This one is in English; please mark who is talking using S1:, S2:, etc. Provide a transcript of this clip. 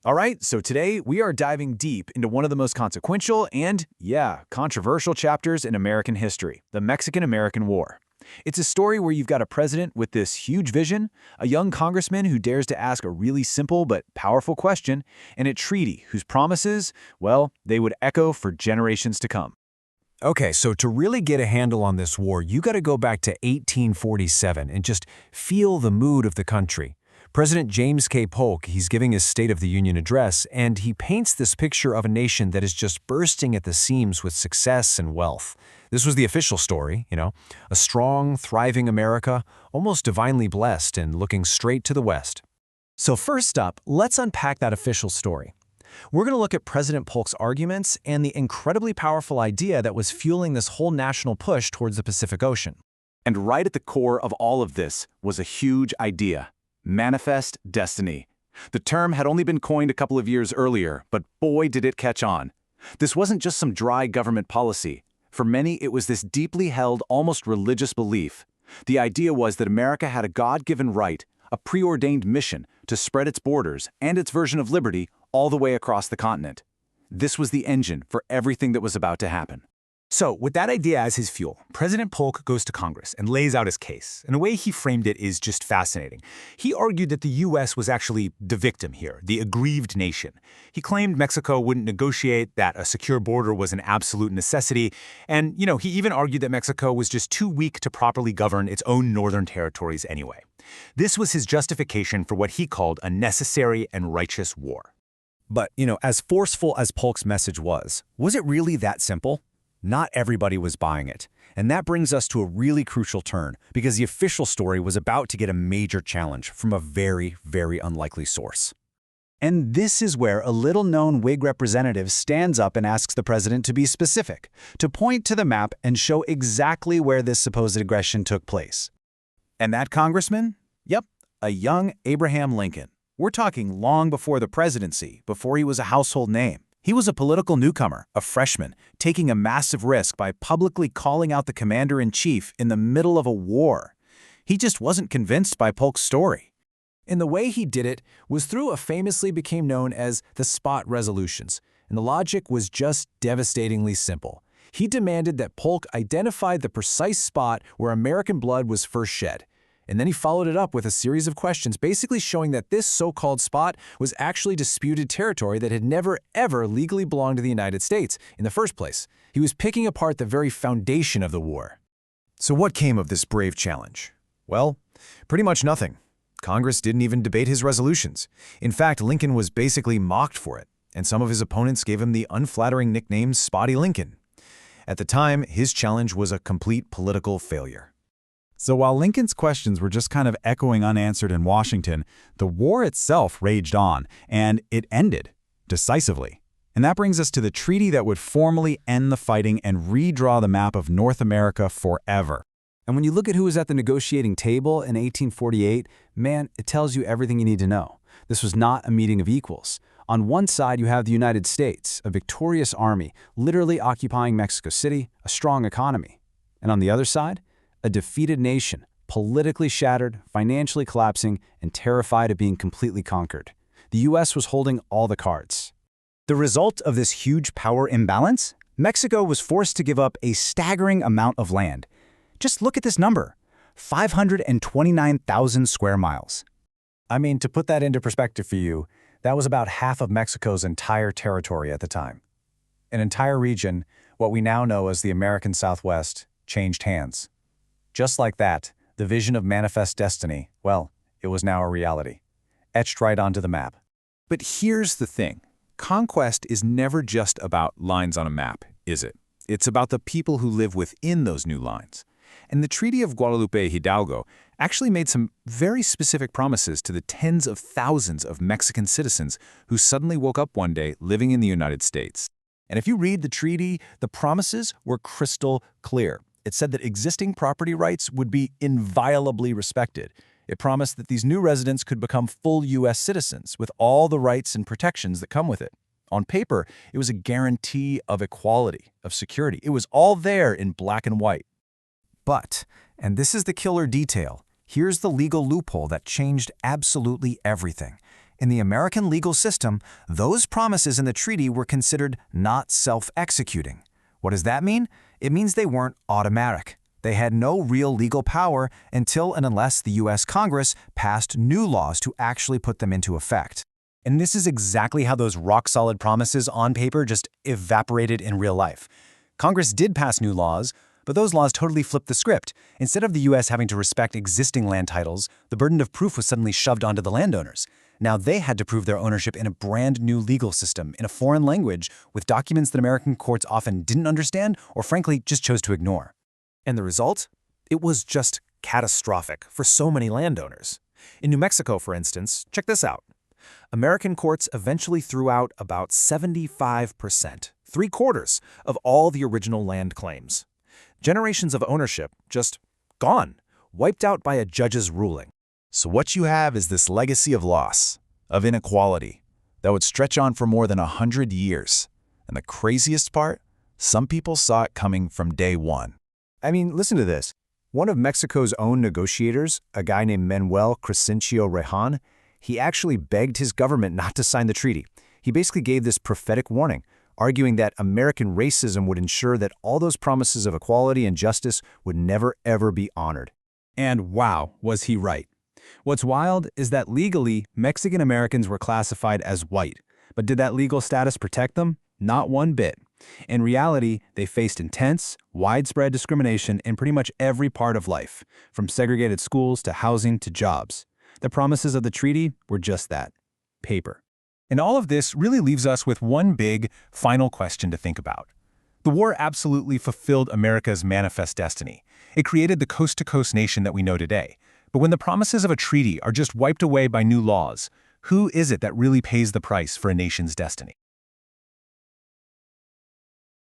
S1: All right, so today we are diving deep into one of the most consequential and, yeah, controversial chapters in American history, the Mexican-American War. It's a story where you've got a president with this huge vision, a young congressman who dares to ask a really simple but powerful question, and a treaty whose promises, well, they would echo for generations to come.
S2: Okay, so to really get a handle on this war, you got to go back to 1847 and just feel the mood of the country. President James K. Polk, he's giving his State of the Union address, and he paints this picture of a nation that is just bursting at the seams with success and wealth. This was the official story, a strong, thriving America, almost divinely blessed and looking straight to the west.
S3: So first up, let's unpack that official story. We're going to look at President Polk's arguments and the incredibly powerful idea that was fueling this whole national push towards the Pacific Ocean.
S1: And right at the core of all of this was a huge idea: manifest destiny. The term had only been coined a couple of years earlier, but boy did it catch on. This wasn't just some dry government policy. For many, it was this deeply held, almost religious belief. The idea was that America had a God-given right, a preordained mission to spread its borders and its version of liberty all the way across the continent. This was the engine for everything that was about to happen.
S4: So, with that idea as his fuel, President Polk goes to Congress and lays out his case. And the way he framed it is just fascinating. He argued that the U.S. was actually the victim here, the aggrieved nation. He claimed Mexico wouldn't negotiate, that a secure border was an absolute necessity, and, he even argued that Mexico was just too weak to properly govern its own northern territories anyway. This was his justification for what he called a necessary and righteous war.
S2: But, as forceful as Polk's message was it really that simple? Not everybody was buying it. And that brings us to a really crucial turn, because the official story was about to get a major challenge from a very, very unlikely source.
S3: And this is where a little-known Whig representative stands up and asks the president to be specific, to point to the map and show exactly where this supposed aggression took place.
S1: And that congressman? Yep, a young Abraham Lincoln. We're talking long before the presidency, before he was a household name. He was a political newcomer, a freshman, taking a massive risk by publicly calling out the commander-in-chief in the middle of a war. He just wasn't convinced by Polk's story.
S2: And the way he did it was through what famously became known as the spot resolutions. And the logic was just devastatingly simple. He demanded that Polk identify the precise spot where American blood was first shed. And then he followed it up with a series of questions basically showing that this so-called spot was actually disputed territory that had never, ever legally belonged to the United States in the first place. He was picking apart the very foundation of the war.
S5: So what came of this brave challenge? Well, pretty much nothing. Congress didn't even debate his resolutions. In fact, Lincoln was basically mocked for it, and some of his opponents gave him the unflattering nickname Spotty Lincoln. At the time, his challenge was a complete political failure.
S6: So while Lincoln's questions were just kind of echoing unanswered in Washington, the war itself raged on, and it ended decisively. And that brings us to the treaty that would formally end the fighting and redraw the map of North America forever.
S2: And when you look at who was at the negotiating table in 1848, man, it tells you everything you need to know. This was not a meeting of equals. On one side, you have the United States, a victorious army, literally occupying Mexico City, a strong economy. And on the other side, a defeated nation, politically shattered, financially collapsing, and terrified of being completely conquered. The U.S. was holding all the cards.
S3: The result of this huge power imbalance? Mexico was forced to give up a staggering amount of land. Just look at this number: 529,000 square miles.
S2: I mean, to put that into perspective for you, that was about half of Mexico's entire territory at the time. An entire region, what we now know as the American Southwest, changed hands. Just like that, the vision of manifest destiny, well, it was now a reality, etched right onto the map.
S1: But here's the thing. Conquest is never just about lines on a map, is it? It's about the people who live within those new lines. And the Treaty of Guadalupe Hidalgo actually made some very specific promises to the tens of thousands of Mexican citizens who suddenly woke up one day living in the United States. And if you read the treaty, the promises were crystal clear. It said that existing property rights would be inviolably respected. It promised that these new residents could become full U.S. citizens with all the rights and protections that come with it. On paper, it was a guarantee of equality, of security. It was all there in black and white.
S2: But, and this is the killer detail, here's the legal loophole that changed absolutely everything. In the American legal system, those promises in the treaty were considered not self-executing. What does that mean? It means they weren't automatic. They had no real legal power until and unless the U.S. Congress passed new laws to actually put them into effect.
S3: And this is exactly how those rock-solid promises on paper just evaporated in real life. Congress did pass new laws, but those laws totally flipped the script. Instead of the U.S. having to respect existing land titles, the burden of proof was suddenly shoved onto the landowners. Now they had to prove their ownership in a brand new legal system, in a foreign language, with documents that American courts often didn't understand or frankly just chose to ignore.
S2: And the result? It was just catastrophic for so many landowners. In New Mexico, for instance, check this out. American courts eventually threw out about 75%, 3/4 of all the original land claims. Generations of ownership just gone, wiped out by a judge's ruling.
S6: So what you have is this legacy of loss, of inequality, that would stretch on for more than 100 years. And the craziest part? Some people saw it coming from day one.
S5: I mean, listen to this. One of Mexico's own negotiators, a guy named Manuel Crescencio Rejan, he actually begged his government not to sign the treaty. He basically gave this prophetic warning, arguing that American racism would ensure that all those promises of equality and justice would never, ever be honored.
S2: And wow, was he right. What's wild is that legally, Mexican Americans were classified as white. But did that legal status protect them? Not one bit. In reality, they faced intense, widespread discrimination in pretty much every part of life, from segregated schools to housing to jobs. The promises of the treaty were just that, paper.
S1: And all of this really leaves us with one big, final question to think about. The war absolutely fulfilled America's manifest destiny. It created the coast-to-coast nation that we know today. But when the promises of a treaty are just wiped away by new laws, who is it that really pays the price for a nation's destiny?